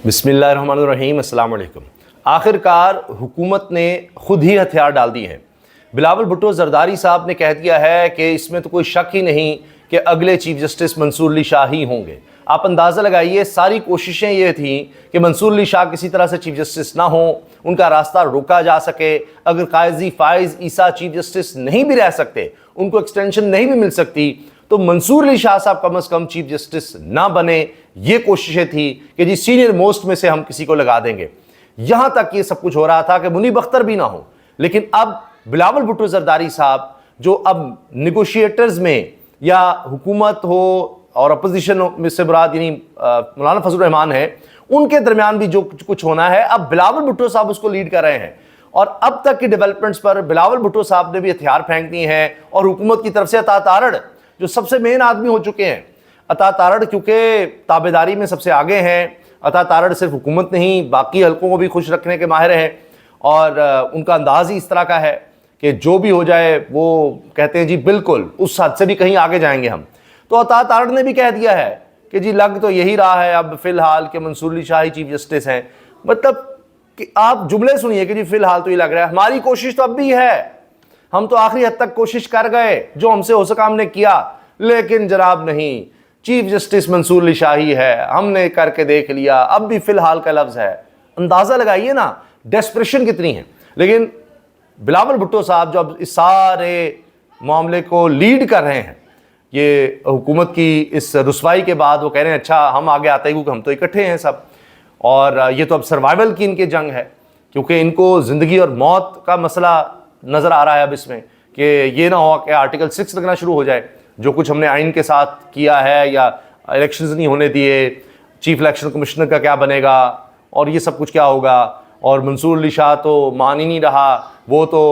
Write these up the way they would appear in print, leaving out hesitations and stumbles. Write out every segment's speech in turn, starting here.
बिस्मिल्लाहिर्रहमानिर्रहीम, अस्सलाम वालेकुम। आखिरकार हुकूमत ने खुद ही हथियार डाल दिए हैं। बिलावल भुट्टो जरदारी साहब ने कह दिया है कि इसमें तो कोई शक ही नहीं कि अगले चीफ जस्टिस मंसूर अली शाह ही होंगे। आप अंदाज़ा लगाइए, सारी कोशिशें ये थी कि मंसूर अली शाह किसी तरह से चीफ जस्टिस ना हो, उनका रास्ता रोका जा सके। अगर काजी फाइज ईसा चीफ जस्टिस नहीं भी रह सकते, उनको एक्सटेंशन नहीं भी मिल सकती, तो मंसूर अली शाह साहब कम से कम चीफ जस्टिस ना बने। ये कोशिशें थी कि जी सीनियर मोस्ट में से हम किसी को लगा देंगे। यहां तक ये सब कुछ हो रहा था कि मुनीब अख्तर भी ना हो। लेकिन अब बिलावल भुट्टो जरदारी साहब, जो अब निगोशिएटर्स में या हुकूमत हो और अपोजिशन में से मुराद यानी मौलाना फजल रहमान है, उनके दरमियान भी जो कुछ होना है, अब बिलावल भुट्टो साहब उसको लीड कर रहे हैं। और अब तक की डेवलपमेंट्स पर बिलावल भुट्टो साहब ने भी हथियार फेंक दिए हैं। और हुकूमत की तरफ से अता तारड़, जो सबसे मेन आदमी हो चुके हैं, अता तारड़ क्योंकि ताबेदारी में सबसे आगे हैं। अता तारड़ सिर्फ हुकूमत नहीं, बाकी हल्कों को भी खुश रखने के माहिर हैं। और उनका अंदाज ही इस तरह का है कि जो भी हो जाए वो कहते हैं जी बिल्कुल उस हद से भी कहीं आगे जाएंगे हम। तो अता तारड़ ने भी कह दिया है कि जी लग तो यही रहा है अब फिलहाल कि मंसूर अली शाह ही चीफ जस्टिस हैं। मतलब कि आप जुमले सुनिए कि जी फिलहाल तो ये लग रहा है, हमारी कोशिश तो अब भी है, हम तो आखिरी हद तक कोशिश कर गए, जो हमसे हो सका हमने किया, लेकिन जनाब नहीं, चीफ जस्टिस मंसूर अली शाह ही है, हमने करके देख लिया, अब भी फिलहाल का लफ्ज है। अंदाजा लगाइए ना डेस्परेशन कितनी है। लेकिन बिलावल भुट्टो साहब जो अब इस सारे मामले को लीड कर रहे हैं, ये हुकूमत की इस रुसवाई के बाद, वो कह रहे हैं अच्छा हम आगे आते हैं क्योंकि हम तो इकट्ठे हैं सब। और ये तो अब सर्वाइवल की इनकी जंग है, क्योंकि इनको ज़िंदगी और मौत का मसला नज़र आ रहा है अब इसमें, कि ये ना हो कि आर्टिकल 6 लगना शुरू हो जाए। जो कुछ हमने आइन के साथ किया है, या इलेक्शंस नहीं होने दिए, चीफ इलेक्शन कमिश्नर का क्या बनेगा और ये सब कुछ क्या होगा। और मंसूर अली शाह तो मान ही नहीं रहा, वो तो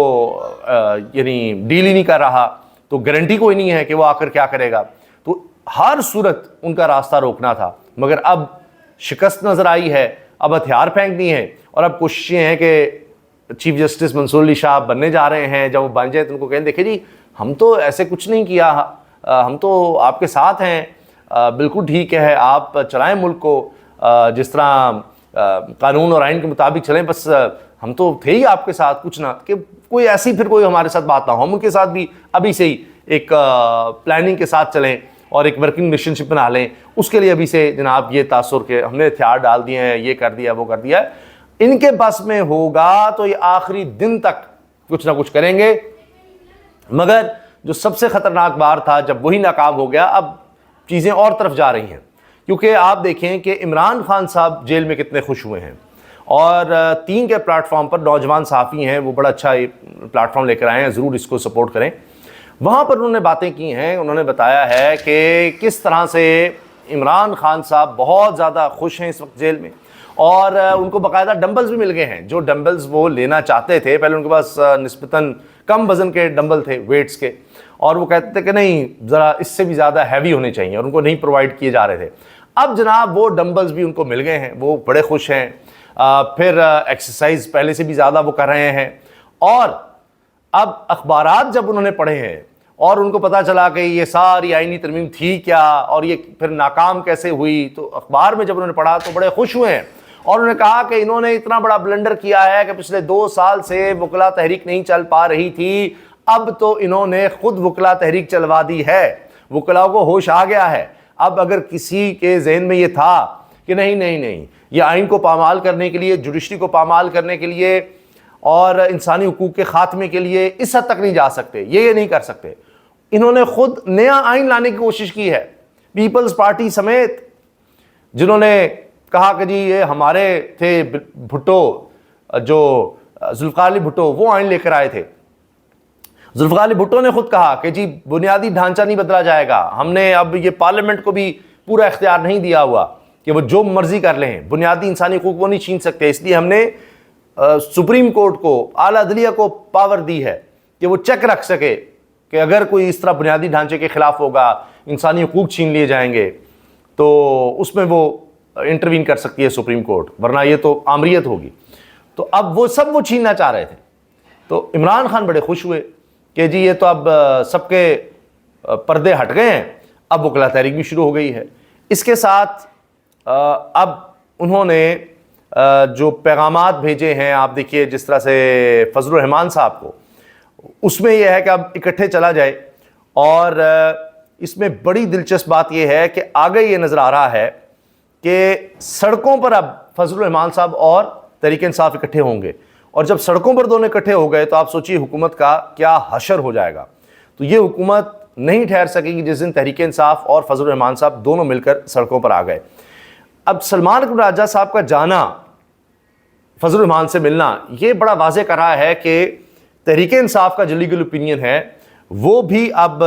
यानी डील ही नहीं कर रहा, तो गारंटी कोई नहीं है कि वो आकर क्या करेगा। तो हर सूरत उनका रास्ता रोकना था, मगर अब शिकस्त नज़र आई है, अब हथियार फेंक दिए हैं। और अब कोशिशें हैं कि चीफ जस्टिस मंसूर अली शाह बनने जा रहे हैं। जब वो बन जाए तो उनको कहें देखिए जी हम तो ऐसे कुछ नहीं किया, हम तो आपके साथ हैं, बिल्कुल ठीक है, आप चलाएं मुल्क को, जिस तरह कानून और आइन के मुताबिक चलें, बस हम तो थे ही आपके साथ, कुछ ना कि कोई ऐसी फिर कोई हमारे साथ बात ना हो। हम उनके साथ भी अभी से ही एक प्लानिंग के साथ चलें और एक वर्किंग रिलेशनशिप बना लें। उसके लिए अभी से जनाब ये तासुर के हमने हथियार डाल दिए हैं, ये कर दिया वो कर दिया। इनके बस में होगा तो ये आखिरी दिन तक कुछ ना कुछ करेंगे। मगर जो सबसे ख़तरनाक बार था, जब वही नाकाम हो गया, अब चीज़ें और तरफ जा रही हैं। क्योंकि आप देखें कि इमरान खान साहब जेल में कितने खुश हुए हैं। और 3 के प्लेटफॉर्म पर नौजवान सहाफ़ी हैं, वो बड़ा अच्छा प्लेटफॉर्म लेकर आए हैं, ज़रूर इसको सपोर्ट करें। वहाँ पर उन्होंने बातें की हैं, उन्होंने बताया है कि किस तरह से इमरान खान साहब बहुत ज़्यादा खुश हैं इस वक्त जेल में। और उनको बाकायदा डंबल्स भी मिल गए हैं, जो डंबल्स वो लेना चाहते थे। पहले उनके पास निस्बतन कम वज़न के डंबल थे, वेट्स के, और वो कहते थे कि नहीं ज़रा इससे भी ज़्यादा हैवी होने चाहिए, और उनको नहीं प्रोवाइड किए जा रहे थे। अब जनाब वो डंबल्स भी उनको मिल गए हैं, वो बड़े खुश हैं। फिर एक्सरसाइज पहले से भी ज़्यादा वो कर रहे हैं। और अब अखबारात जब उन्होंने पढ़े हैं और उनको पता चला कि ये सारी आईनी तरमीम थी क्या और ये फिर नाकाम कैसे हुई, तो अखबार में जब उन्होंने पढ़ा तो बड़े खुश हुए हैं। और उन्होंने कहा कि इन्होंने इतना बड़ा ब्लंडर किया है कि पिछले 2 साल से वकला तहरीक नहीं चल पा रही थी, अब तो इन्होंने खुद वकला तहरीक चलवा दी है, वकलाओं को होश आ गया है। अब अगर किसी के जहन में ये था कि नहीं नहीं नहीं, ये आइन को पामाल करने के लिए, जुडिशरी को पामाल करने के लिए और इंसानी हुकूक के खात्मे के लिए इस हद तक नहीं जा सकते, ये नहीं कर सकते, इन्होंने खुद नया आइन लाने की कोशिश की है। पीपल्स पार्टी समेत, जिन्होंने कहा कि जी ये हमारे थे भुट्टो, जो जुल्फ़िकार अली भुट्टो, वो आइन लेकर आए थे। जुल्फ़िकार अली भुट्टो ने खुद कहा कि जी बुनियादी ढांचा नहीं बदला जाएगा, हमने अब ये पार्लियामेंट को भी पूरा इख्तियार नहीं दिया हुआ कि वो जो मर्जी कर लें, बुनियादी इंसानी हुकूक वो नहीं छीन सकते, इसलिए हमने सुप्रीम कोर्ट को, आला अदलिया को पावर दी है कि वो चेक रख सके कि अगर कोई इस तरह बुनियादी ढांचे के खिलाफ होगा, इंसानी हुकूक छीन लिए जाएंगे, तो उसमें वो इंटरवीन कर सकती है सुप्रीम कोर्ट, वरना ये तो आमरीत होगी। तो अब वो सब वो छीनना चाह रहे थे। तो इमरान खान बड़े खुश हुए कि जी ये तो अब सबके पर्दे हट गए हैं, अब वकला तहरीक भी शुरू हो गई है। इसके साथ अब उन्होंने जो पैगामात भेजे हैं, आप देखिए जिस तरह से फजलुर रहमान साहब को, उसमें यह है कि अब इकट्ठे चला जाए। और इसमें बड़ी दिलचस्प बात यह है कि आगे ये नज़र आ रहा है कि सड़कों पर अब फजलुर रहमान साहब और तहरीक इंसाफ इकट्ठे होंगे, और जब सड़कों पर दोनों इकट्ठे हो गए तो आप सोचिए हुकूमत का क्या हशर हो जाएगा। तो ये हुकूमत नहीं ठहर सकेगी जिस दिन तहरीक इंसाफ और फजलुर रहमान साहब दोनों मिलकर सड़कों पर आ गए। अब सलमान अकबर राजा साहब का जाना, फजलुर रहमान से मिलना, ये बड़ा वाज़ेह कर रहा है कि तहरीक इंसाफ का जो लीगल ओपिनियन है वो भी अब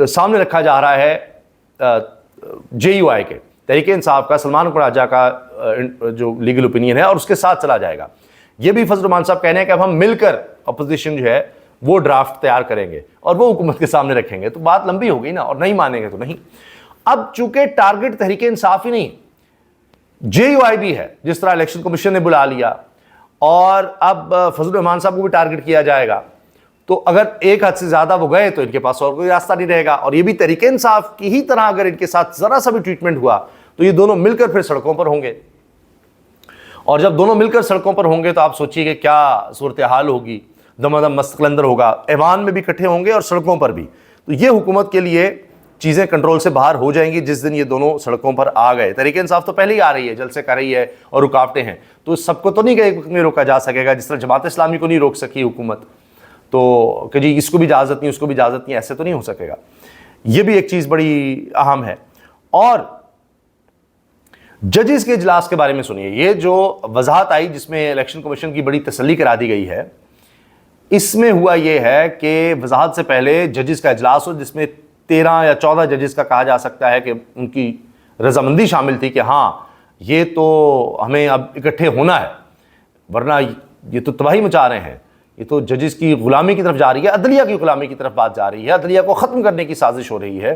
सामने रखा जा रहा है JUI के, तहरीक इंसाफ का सलमान अकबर राजा का जो लीगल ओपिनियन है, और उसके साथ चला जाएगा। ये भी फजलुर रहमान साहब कहने हैं कि अब हम मिलकर अपोजिशन जो है वो ड्राफ्ट तैयार करेंगे और वो हुकूमत के सामने रखेंगे। तो बात लंबी हो गई ना, और नहीं मानेंगे तो नहीं। अब चूंकि टारगेट तहरीक इंसाफ ही नहीं, JUI भी है, जिस तरह इलेक्शन कमीशन ने बुला लिया, और अब फजलुर रहमान साहब को भी टारगेट किया जाएगा। तो अगर एक हद से ज्यादा वो गए तो इनके पास और कोई रास्ता नहीं रहेगा। और ये भी तहरीक इंसाफ की ही तरह अगर इनके साथ जरा सा भी ट्रीटमेंट हुआ तो ये दोनों मिलकर फिर सड़कों पर होंगे, और जब दोनों मिलकर सड़कों पर होंगे तो आप सोचिए कि क्या सूरत हाल होगी। दमादम मस्तकलंदर होगा, ऐवान में भी इकट्ठे होंगे और सड़कों पर भी। तो ये हुकूमत के लिए चीज़ें कंट्रोल से बाहर हो जाएंगी जिस दिन ये दोनों सड़कों पर आ गए। तहरीक इंसाफ तो पहले ही आ रही है, जलसे कर रही है और रुकावटें हैं, तो सबको तो नहीं एक वक्त में रोका जा सकेगा। जिस तरह जमात इस्लामी को नहीं रोक सकी हुकूमत, तो कि जी इसको भी इजाज़त नहीं, उसको भी इजाज़त नहीं, ऐसे तो नहीं हो सकेगा। ये भी एक चीज़ बड़ी अहम है। और जजेस के इजलास के बारे में सुनिए, ये जो वजाहत आई जिसमें इलेक्शन कमीशन की बड़ी तसल्ली करा दी गई है, इसमें हुआ ये है कि वजाहत से पहले जजेस का इजलास हो जिसमें 13 या 14 जजेस का कहा जा सकता है कि उनकी रजामंदी शामिल थी कि हाँ ये तो हमें अब इकट्ठे होना है, वरना ये तो तबाही मचा रहे हैं, ये तो जजेस की गुलामी की तरफ जा रही है, अदलिया की गुलामी की तरफ बात जा रही है, अदलिया को ख़त्म करने की साजिश हो रही है,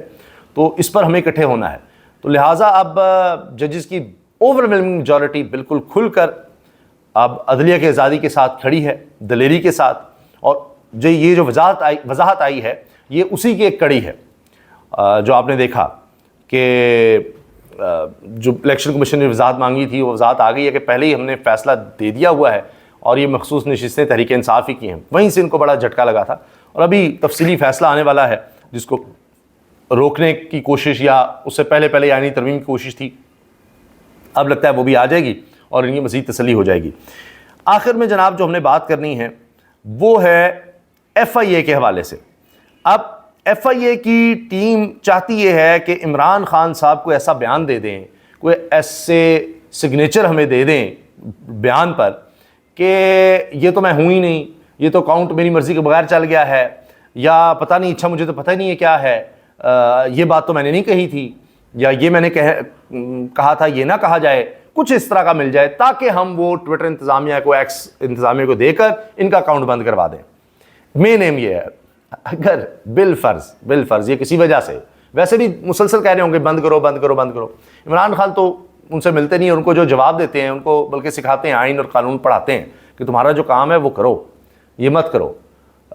तो इस पर हमें इकट्ठे होना है। तो लिहाजा अब जजेस की ओवरवेलमिंग मेजॉरिटी बिल्कुल खुलकर अब अदलिया की आज़ादी के साथ खड़ी है, दलेरी के साथ। और जो ये जो वजाहत आई है ये उसी की एक कड़ी है। जो आपने देखा कि जो इलेक्शन कमीशन ने वजाहत मांगी थी वो वजाहत आ गई है कि पहले ही हमने फैसला दे दिया हुआ है और ये मखसूस नशिस्तें तहरीक इंसाफ ही की हैं। वहीं से इनको बड़ा झटका लगा था, और अभी तफसीली फैसला आने वाला है जिसको रोकने की कोशिश या उससे पहले यानी तरमीम की कोशिश थी, अब लगता है वो भी आ जाएगी और इनकी मज़ीद तसल्ली हो जाएगी। आखिर में जनाब जो हमने बात करनी है वो है FIA के हवाले से। अब FIA की टीम चाहती ये है कि इमरान खान साहब को ऐसा बयान दे दें, कोई ऐसे सिग्नेचर हमें दे दें बयान पर कि ये तो मैं हूँ ही नहीं, ये तो अकाउंट मेरी मर्ज़ी के बगैर चल गया है, या पता नहीं, अच्छा मुझे तो पता ही नहीं है क्या है, ये बात तो मैंने नहीं कही थी, या ये मैंने कहा था ये ना कहा जाए, कुछ इस तरह का मिल जाए ताकि हम वो ट्विटर इंतज़ामिया को, एक्स इंतज़ामिया को देकर इनका अकाउंट बंद करवा दें। मेन एम ये है, अगर बिल फर्ज ये किसी वजह से, वैसे भी मुसलसल कह रहे होंगे बंद करो बंद करो बंद करो, इमरान खान तो उनसे मिलते नहीं, उनको जो जवाब देते हैं उनको बल्कि सिखाते हैं, आइन और कानून पढ़ाते हैं कि तुम्हारा जो काम है वो करो, ये मत करो।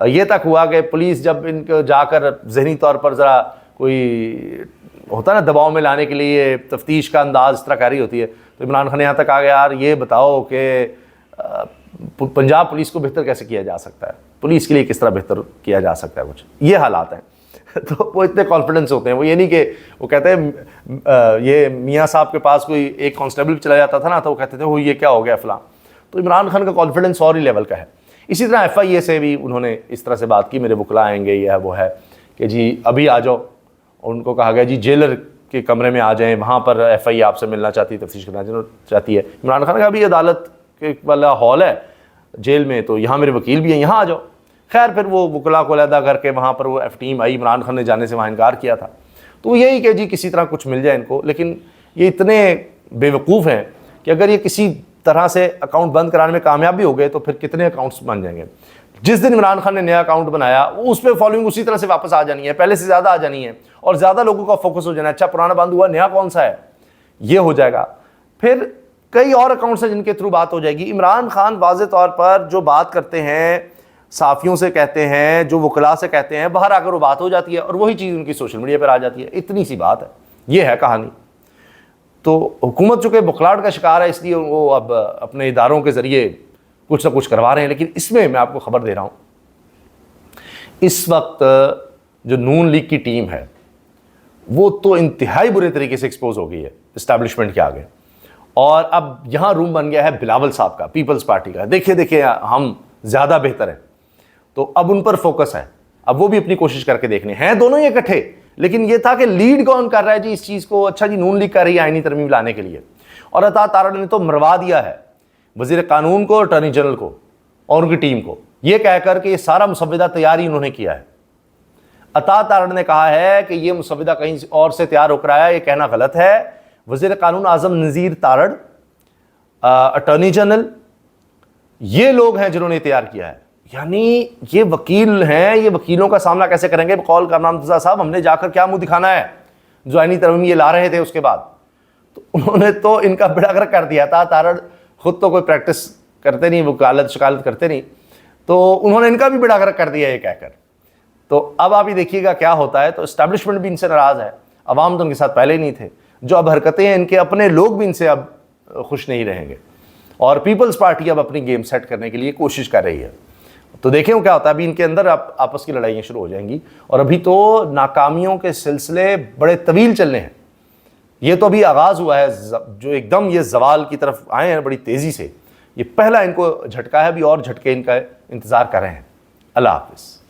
ये तक हुआ कि पुलिस जब इनको जाकर जहनी तौर पर ज़रा कोई होता ना दबाव में लाने के लिए तफ्तीश का अंदाज इस तरह कर रही होती है, तो इमरान खान यहाँ तक आ गया, यार ये बताओ कि पंजाब पुलिस को बेहतर कैसे किया जा सकता है, पुलिस के लिए किस तरह बेहतर किया जा सकता है, कुछ ये हालात हैं। तो वो इतने कॉन्फिडेंस होते हैं, वो ये नहीं कि वो कहते हैं ये मियाँ साहब के पास कोई एक कांस्टेबल चला जाता था ना, तो वो कहते थे वो ये क्या हो गया फलां। तो इमरान खान का कॉन्फिडेंस और ही लेवल का है। इसी तरह FIA से भी उन्होंने इस तरह से बात की, मेरे वकला आएंगे, यह वो है कि जी अभी आ जाओ। उनको कहा गया जी जेलर के कमरे में आ जाएं, वहाँ पर FIA आपसे मिलना चाहती है, तफ्तीश करना चाहती है। इमरान खान का अभी अदालत के वाला हॉल है जेल में, तो यहाँ मेरे वकील भी हैं, यहाँ आ जाओ। खैर फिर वो वकला को अलहदा करके वहाँ पर वो टीम आई, इमरान खान ने जाने से वहाँ इनकार किया था। तो यही कि जी किसी तरह कुछ मिल जाए इनको, लेकिन ये इतने बेवकूफ़ हैं कि अगर ये किसी तरह से अकाउंट बंद कराने में कामयाब भी हो गए तो फिर कितने अकाउंट्स बन जाएंगे। जिस दिन इमरान खान ने नया अकाउंट बनाया उस पर फॉलोइंग उसी तरह से वापस आ जानी है, पहले से ज़्यादा आ जानी है, और ज़्यादा लोगों का फोकस हो जाना है, अच्छा पुराना बंद हुआ, नया कौन सा है, ये हो जाएगा। फिर कई और अकाउंट्स हैं जिनके थ्रू बात हो जाएगी। इमरान खान वाज़े तौर पर जो बात करते हैं, साफ़ियों से कहते हैं, जो वकला से कहते हैं, बाहर आकर वो बात हो जाती है और वही चीज़ उनकी सोशल मीडिया पर आ जाती है। इतनी सी बात है, ये है कहानी। तो हुकूमत चूँकि बुखलाहट का शिकार है, इसलिए वो अब अपने इदारों के ज़रिए कुछ ना कुछ करवा रहे हैं। लेकिन इसमें मैं आपको ख़बर दे रहा हूँ, इस वक्त जो नून लीग की टीम है वो तो इंतहाई बुरे तरीके से एक्सपोज हो गई है इस्टेब्लिशमेंट के आगे। और अब यहाँ रूम बन गया है बिलावल साहब का, पीपल्स पार्टी का। देखिए देखिए हम ज़्यादा बेहतर हैं, तो अब उन पर फोकस है। अब वो भी अपनी कोशिश करके देखने हैं, दोनों ही इकट्ठे। लेकिन ये था कि लीड कौन कर रहा है जी इस चीज़ को? अच्छा जी, नून लीग कर रही है आईनी तरमीम लाने के लिए। और अता तारड़ ने तो मरवा दिया है वज़ीर कानून को, अटॉर्नी जनरल को और उनकी टीम को, ये कहकर कि ये सारा मुसव्विदा तैयार ही उन्होंने किया है। अता तारड़ ने कहा है कि ये मुसव्विदा कहीं और से तैयार होकर आया, ये कहना गलत है। वज़ीर कानून आज़म नज़ीर तारड़, अटॉर्नी जनरल, ये लोग हैं जिन्होंने तैयार किया है। यानी ये वकील हैं, ये वकीलों का सामना कैसे करेंगे? बकौल करना मुर्तज़ा साहब, हमने जाकर क्या मुंह दिखाना है? जो आईनी तरमीम ये ला रहे थे उसके बाद तो उन्होंने तो इनका बेड़ागर्क कर दिया था। तारड़ खुद तो कोई प्रैक्टिस करते नहीं, वकालत शिकालत करते नहीं, तो उन्होंने इनका भी बेड़ागर्क कर दिया ये कहकर। तो अब आप ये देखिएगा क्या होता है। तो इस्टेब्लिशमेंट भी इनसे नाराज़ है, अवाम तो उनके साथ पहले ही नहीं थे। जो अब हरकतें हैं इनके अपने लोग भी इनसे अब खुश नहीं रहेंगे, और पीपल्स पार्टी अब अपनी गेम सेट करने के लिए कोशिश कर रही है। तो देखें क्या होता है। अभी इनके अंदर आपस की लड़ाइयाँ शुरू हो जाएंगी, और अभी तो नाकामियों के सिलसिले बड़े तवील चलने हैं। ये तो अभी आगाज़ हुआ है, जो एकदम ये जवाल की तरफ आए हैं बड़ी तेज़ी से, ये पहला इनको झटका है। अभी और झटके इनका इंतज़ार कर रहे हैं। अल्लाह हाफ़िज़।